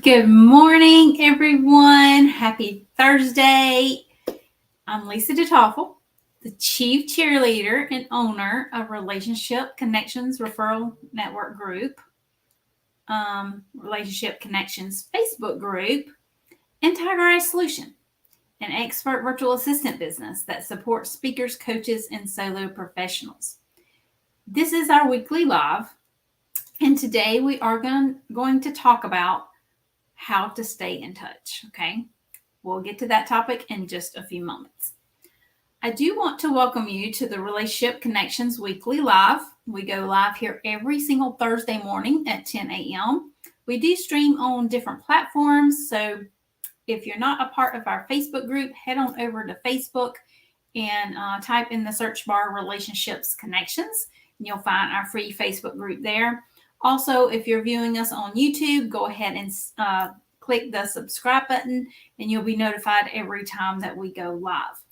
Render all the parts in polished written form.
Good morning, everyone. Happy Thursday. I'm Lisa DeToffel, the Chief Cheerleader and owner of Relationship Connections Referral Network Group, Relationship Connections Facebook group, and Tiger Eye Solution, an expert virtual assistant business that supports speakers, coaches, and solo professionals. This is our weekly live, and today we are going to talk about how to stay in touch. Okay, we'll get to that topic in just a few moments. I do want to welcome you to the Relationship Connections Weekly Live. We go live here every single Thursday morning at 10 a.m. We do stream on different platforms, so if you're not a part of our Facebook group, head on over to Facebook and type in the search bar Relationships Connections, and you'll find our free Facebook group there. Also, if you're viewing us on YouTube, go ahead and click the subscribe button, and you'll be notified every time that we go live.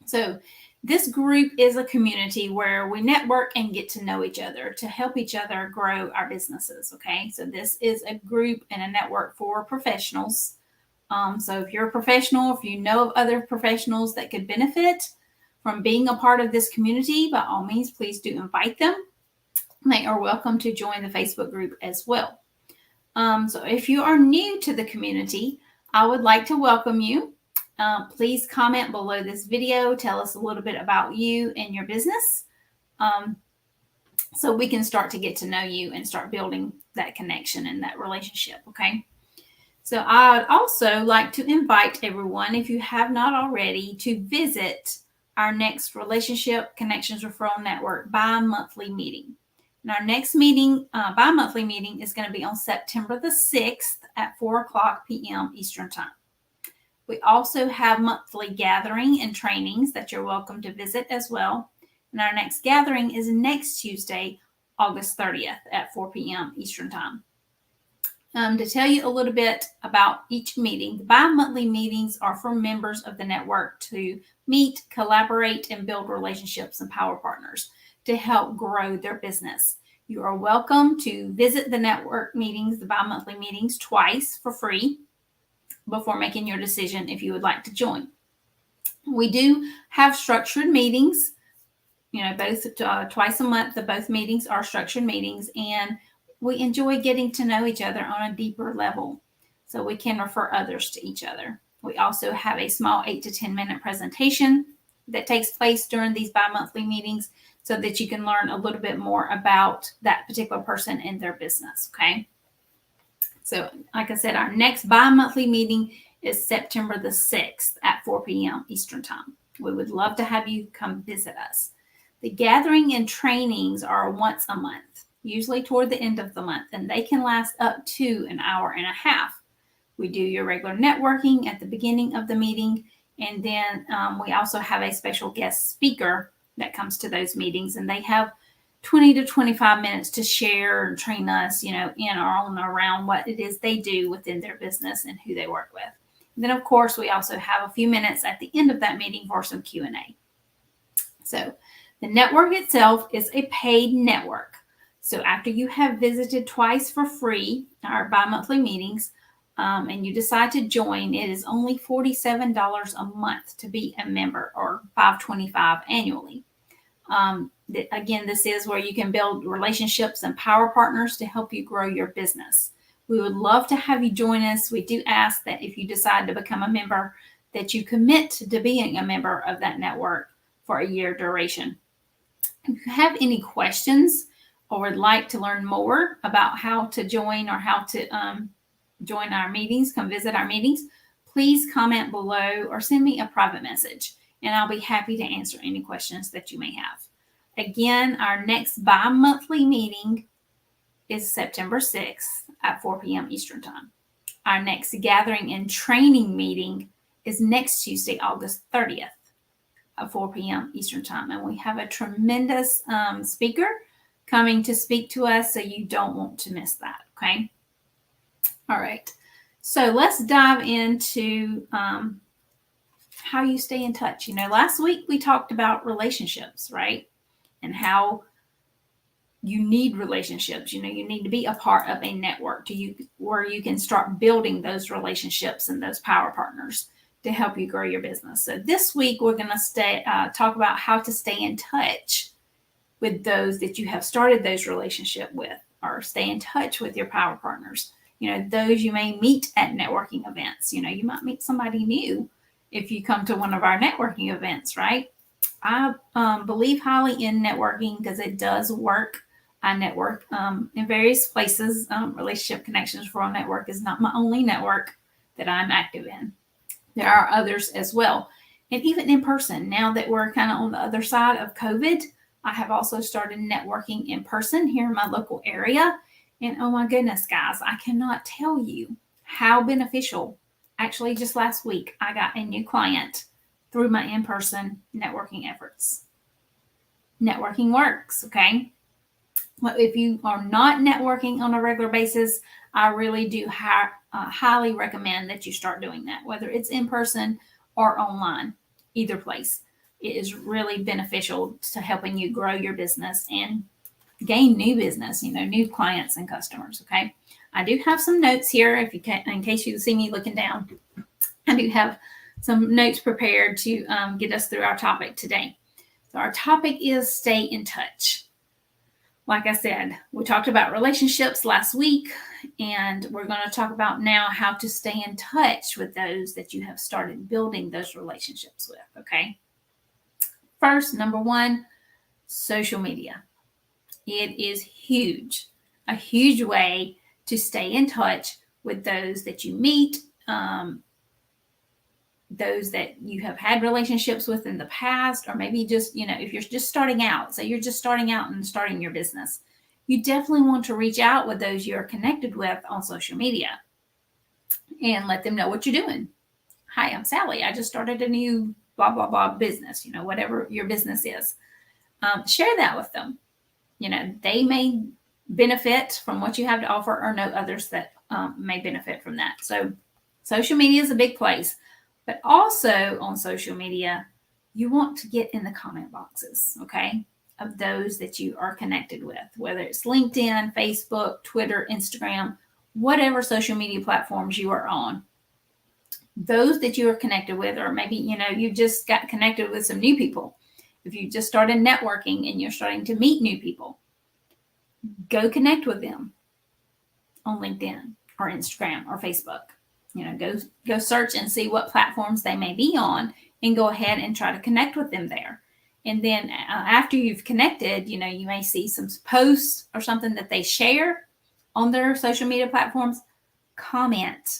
So this group is a community where we network and get to know each other to help each other grow our businesses. Okay, so this is a group and a network for professionals. So if you're a professional, if you know of other professionals that could benefit from being a part of this community, by all means, please do invite them. They are welcome to join the Facebook group as well. So if you are new to the community, I would like to welcome you. Please comment below this video. Tell us a little bit about you and your business so we can start to get to know you and start building that connection and that relationship, okay? So I'd also like to invite everyone, if you have not already, to visit our next Relationship Connections Referral Network bi-monthly meeting. And our next meeting, bi-monthly meeting, is going to be on September the 6th at 4 o'clock p.m. Eastern Time. We also have monthly gathering and trainings that you're welcome to visit as well. And our next gathering is next Tuesday, August 30th at 4 p.m. Eastern Time. To tell you a little bit about each meeting, the bi-monthly meetings are for members of the network to meet, collaborate, and build relationships and power partners to help grow their business. You are welcome to visit the network meetings, the bi-monthly meetings, twice for free before making your decision if you would like to join. We do have structured meetings, both twice a month. Both meetings are structured meetings, and we enjoy getting to know each other on a deeper level so we can refer others to each other. We also have a small 8 to 10 minute presentation that takes place during these bi-monthly meetings so that you can learn a little bit more about that particular person and their business, okay? So like I said, our next bi-monthly meeting is September the 6th at 4 p.m. Eastern Time. We would love to have you come visit us. The gathering and trainings are once a month, usually toward the end of the month, and they can last up to an hour and a half. We do your regular networking at the beginning of the meeting, and then we also have a special guest speaker that comes to those meetings, and they have 20 to 25 minutes to share and train us, in or on around what it is they do within their business and who they work with. And then, of course, we also have a few minutes at the end of that meeting for some Q&A. So the network itself is a paid network. So after you have visited twice for free our bi-monthly meetings, and you decide to join, it is only $47 a month to be a member, or $525 annually. Again, this is where you can build relationships and power partners to help you grow your business. We would love to have you join us. We do ask that if you decide to become a member, that you commit to being a member of that network for a year duration. If you have any questions or would like to learn more about how to join or how to join our meetings, come visit our meetings, please comment below or send me a private message, and I'll be happy to answer any questions that you may have. Again, our next bi-monthly meeting is September 6th at 4 p.m. Eastern Time. Our next gathering and training meeting is next Tuesday, August 30th at 4 p.m. Eastern Time. And we have a tremendous speaker coming to speak to us, so you don't want to miss that, okay? All right, so let's dive into how you stay in touch. Last week we talked about relationships, right? And how you need relationships. You need to be a part of a network. where you can start building those relationships and those power partners to help you grow your business. So this week, we're going to talk about how to stay in touch with those that you have started those relationships with, or stay in touch with your power partners. Those you may meet at networking events. You might meet somebody new if you come to one of our networking events, right? I believe highly in networking because it does work. I network in various places. Relationship Connections Referral Network is not my only network that I'm active in. There are others as well. And even in person, now that we're kind of on the other side of COVID, I have also started networking in person here in my local area. And oh my goodness, guys, I cannot tell you how beneficial. Actually, just last week, I got a new client through my in-person networking efforts. Networking works, okay? Well, if you are not networking on a regular basis, I really do highly recommend that you start doing that, whether it's in person or online, either place. It is really beneficial to helping you grow your business and gain new business, new clients and customers, okay? I do have some notes here in case you see me looking down. I do have some notes prepared to get us through our topic today. So our topic is stay in touch. Like I said, we talked about relationships last week, and we're going to talk about now how to stay in touch with those that you have started building those relationships with, okay? First, number one, social media. It is huge, a huge way to stay in touch with those that you meet, those that you have had relationships with in the past, or maybe just, if you're just starting out, so you're just starting out and starting your business, you definitely want to reach out with those you're connected with on social media and let them know what you're doing. Hi, I'm Sally. I just started a new blah, blah, blah business, whatever your business is. Share that with them. They may benefit from what you have to offer, or know others that may benefit from that. So social media is a big place. But also on social media, you want to get in the comment boxes, okay, of those that you are connected with, whether it's LinkedIn, Facebook, Twitter, Instagram, whatever social media platforms you are on. Those that you are connected with, or maybe, you just got connected with some new people. If you just started networking and you're starting to meet new people, go connect with them on LinkedIn or Instagram or Facebook. Go search and see what platforms they may be on, and go ahead and try to connect with them there. And then after you've connected, you may see some posts or something that they share on their social media platforms. Comment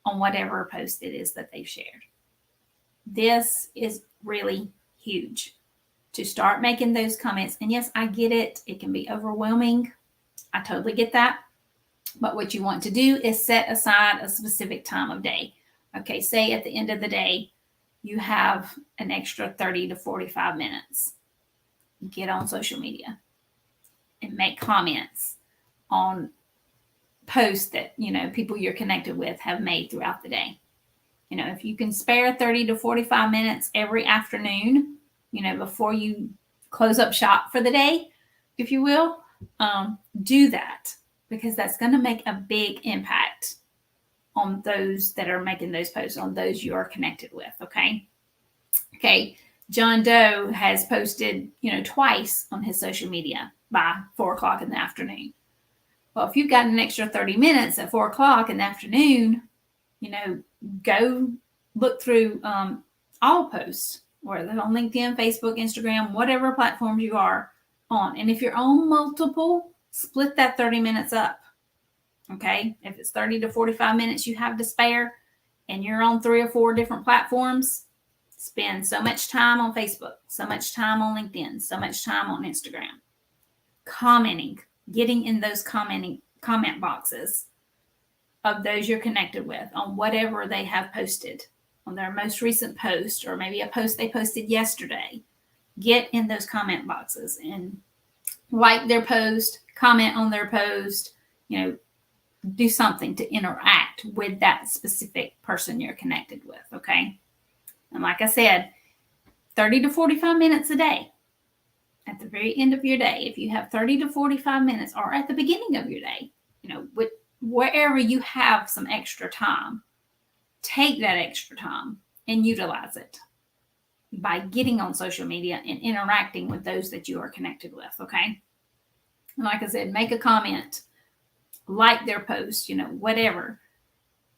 on whatever post it is that they've shared. This is really huge, to start making those comments. And yes, I get it. It can be overwhelming. I totally get that. But what you want to do is set aside a specific time of day. Okay, say at the end of the day, you have an extra 30 to 45 minutes. Get on social media and make comments on posts that, people you're connected with have made throughout the day. If you can spare 30 to 45 minutes every afternoon, before you close up shop for the day, if you will, do that. Because that's going to make a big impact on those that are making those posts, on those you are connected with, okay? Okay, John Doe has posted, twice on his social media by 4 o'clock in the afternoon. Well, if you've got an extra 30 minutes at 4 o'clock in the afternoon, go look through all posts, whether on LinkedIn, Facebook, Instagram, whatever platforms you are on. And if you're on multiple, split that 30 minutes up, okay? If it's 30 to 45 minutes you have to spare and you're on 3 or 4 different platforms, spend so much time on Facebook, so much time on LinkedIn, so much time on Instagram, commenting, getting in those comment boxes of those you're connected with on whatever they have posted, on their most recent post, or maybe a post they posted yesterday. Get in those comment boxes and like their post, comment on their post, do something to interact with that specific person you're connected with, okay? And like I said, 30 to 45 minutes a day. At the very end of your day, if you have 30 to 45 minutes, or at the beginning of your day, wherever you have some extra time, take that extra time and utilize it by getting on social media and interacting with those that you are connected with. Okay. And like I said, make a comment, like their post, whatever.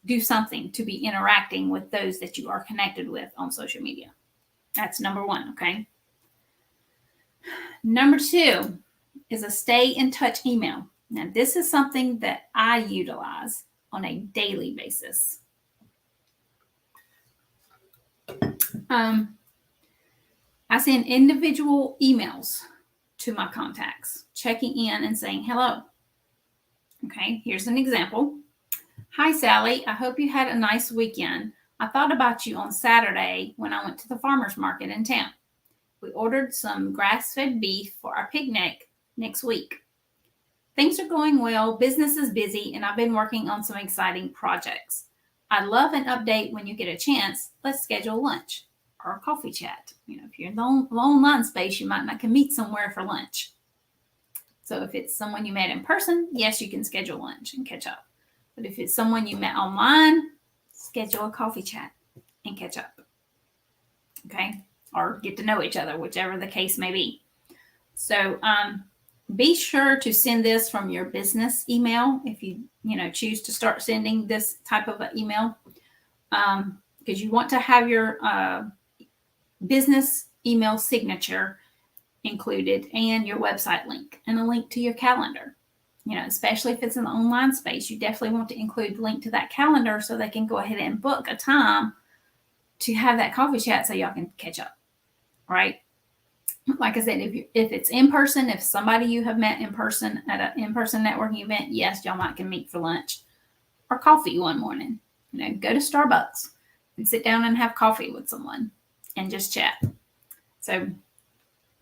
Do something to be interacting with those that you are connected with on social media. That's number one. Okay. Number two is a stay in touch email. Now, this is something that I utilize on a daily basis. I send individual emails to my contacts, checking in and saying hello. Okay, here's an example. Hi, Sally. I hope you had a nice weekend. I thought about you on Saturday when I went to the farmer's market in town. We ordered some grass-fed beef for our picnic next week. Things are going well, business is busy, and I've been working on some exciting projects. I'd love an update when you get a chance. Let's schedule lunch or a coffee chat. If you're in the online space, you might not can meet somewhere for lunch. So if it's someone you met in person, yes, you can schedule lunch and catch up. But if it's someone you met online, schedule a coffee chat and catch up. Okay? Or get to know each other, whichever the case may be. So be sure to send this from your business email if you choose to start sending this type of an email, because you want to have your business email signature included and your website link and a link to your calendar. Especially if it's in the online space, you definitely want to include the link to that calendar so they can go ahead and book a time to have that coffee chat so y'all can catch up, right? Like I said, if it's in person, if somebody you have met in person at an in-person networking event, yes, y'all might can meet for lunch or coffee one morning. Go to Starbucks and sit down and have coffee with someone and just chat. So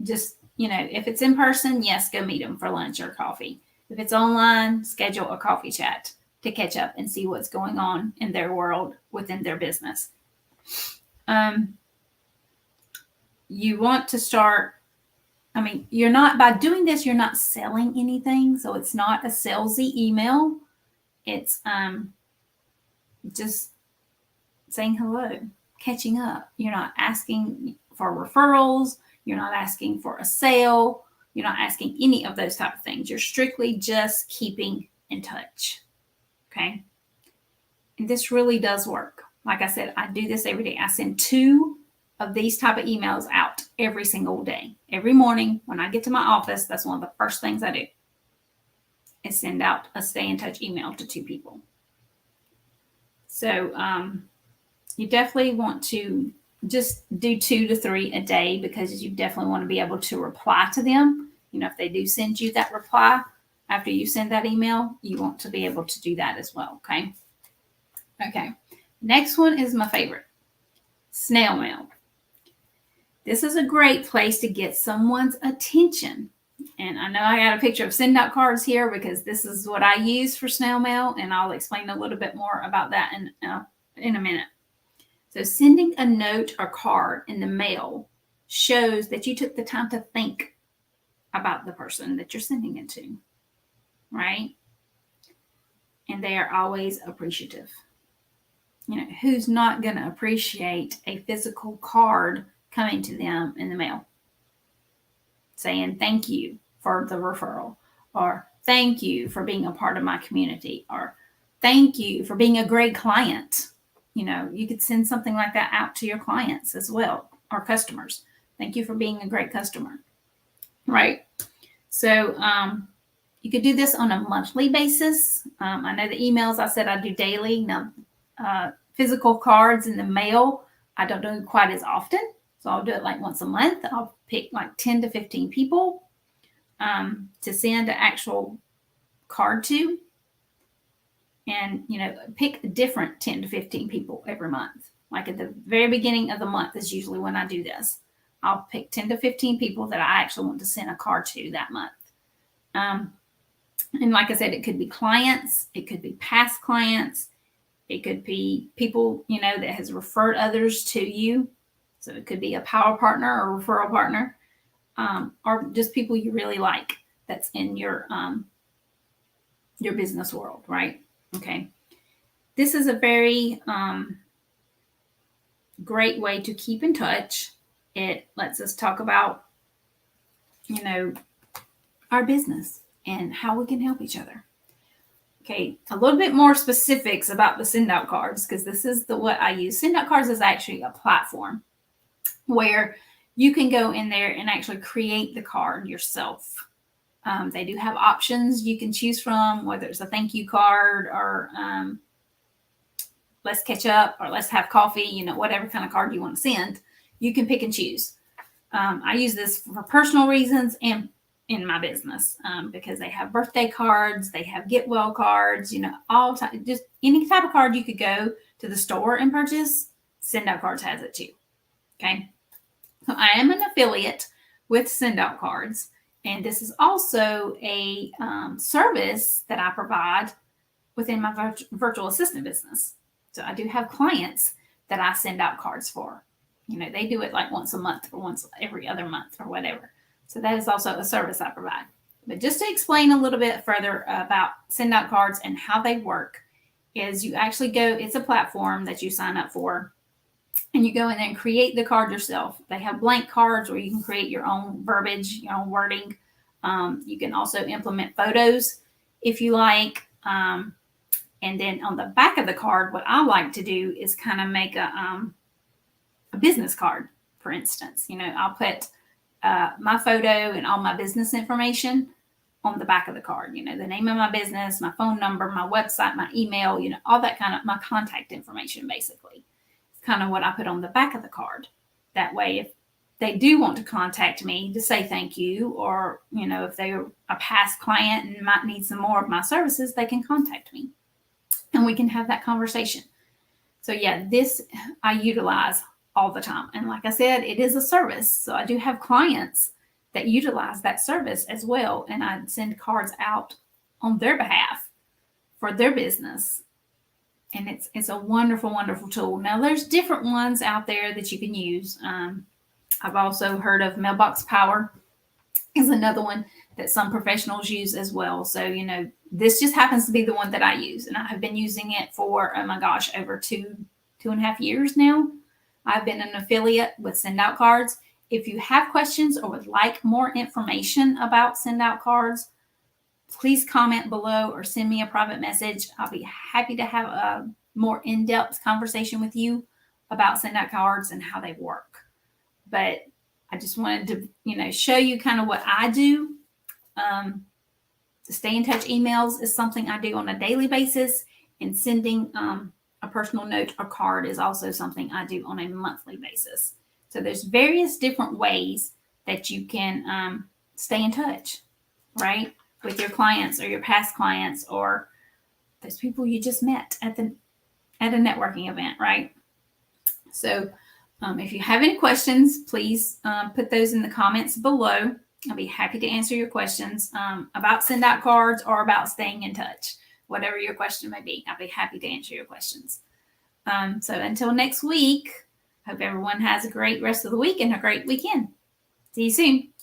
just, if it's in person, yes, go meet them for lunch or coffee. If it's online, schedule a coffee chat to catch up and see what's going on in their world within their business. You want to start, by doing this, you're not selling anything. So it's not a salesy email. It's just saying hello, catching up. You're not asking for referrals. You're not asking for a sale. You're not asking any of those type of things. You're strictly just keeping in touch. Okay. And this really does work. Like I said, I do this every day. I send 2 of these type of emails out every single day. Every morning when I get to my office, that's one of the first things I do is send out a stay in touch email to 2 people. So you definitely want to just do 2 to 3 a day because you definitely want to be able to reply to them. If they do send you that reply after you send that email, you want to be able to do that as well. Okay. Okay. Next one is my favorite, snail mail. This is a great place to get someone's attention. And I know I got a picture of send out cards here because this is what I use for snail mail. And I'll explain a little bit more about that in a minute. So sending a note or card in the mail shows that you took the time to think about the person that you're sending it to, right? And they are always appreciative. Who's not going to appreciate a physical card coming to them in the mail saying thank you for the referral, or thank you for being a part of my community, or thank you for being a great client. You could send something like that out to your clients as well, or customers. Thank you for being a great customer, right? So you could do this on a monthly basis. I know the emails I said I do daily. Now, physical cards in the mail, I don't do quite as often. So I'll do it like once a month. I'll pick like 10 to 15 people to send an actual card to. And, pick a different 10 to 15 people every month. Like at the very beginning of the month is usually when I do this. I'll pick 10 to 15 people that I actually want to send a card to that month. And like I said, it could be clients. It could be past clients. It could be people, that has referred others to you. So it could be a power partner or referral partner, or just people you really like that's in your business world, right? Okay. This is a very great way to keep in touch. It lets us talk about, our business and how we can help each other. Okay, a little bit more specifics about the send out cards, because this is what I use. Send out cards is actually a platform where you can go in there and actually create the card yourself. They do have options you can choose from, whether it's a thank you card or let's catch up or let's have coffee, whatever kind of card you want to send, you can pick and choose. I use this for personal reasons and in my business because they have birthday cards, they have get well cards, all time, just any type of card you could go to the store and purchase. Send Out Cards has it too. Okay, so I am an affiliate with Send Out Cards, and this is also a service that I provide within my virtual assistant business. So I do have clients that I send out cards for. They do it like once a month or once every other month or whatever. So that is also a service I provide. But just to explain a little bit further about send out cards and how they work is you actually go, it's a platform that you sign up for, and you go in there and create the card yourself. They have blank cards where you can create your own verbiage, your own wording. You can also implement photos if you like. And then on the back of the card, what I like to do is kind of make a business card, for instance. I'll put my photo and all my business information on the back of the card. The name of my business, my phone number, my website, my email, all that kind of my contact information, basically. It's kind of what I put on the back of the card. That way, if they do want to contact me to say thank you, or, if they're a past client and might need some more of my services, they can contact me and we can have that conversation. So yeah, this I utilize all the time. And like I said, it is a service. So I do have clients that utilize that service as well. And I send cards out on their behalf for their business. And it's a wonderful, wonderful tool. Now there's different ones out there that you can use. I've also heard of Mailbox Power is another one that some professionals use as well. So, this just happens to be the one that I use. And I have been using it for, oh my gosh, over 2.5 years now. I've been an affiliate with Send Out Cards. If you have questions or would like more information about Send Out Cards, please comment below or send me a private message. I'll be happy to have a more in-depth conversation with you about Send Out Cards and how they work. But I just wanted to, show you kind of what I do. The stay in touch emails is something I do on a daily basis, and sending a personal note or card is also something I do on a monthly basis. So there's various different ways that you can stay in touch, right, with your clients or your past clients or those people you just met at a networking event, right? So if you have any questions, please put those in the comments below. I'll be happy to answer your questions about Send Out Cards or about staying in touch. Whatever your question may be, I'll be happy to answer your questions. So until next week, hope everyone has a great rest of the week and a great weekend. See you soon.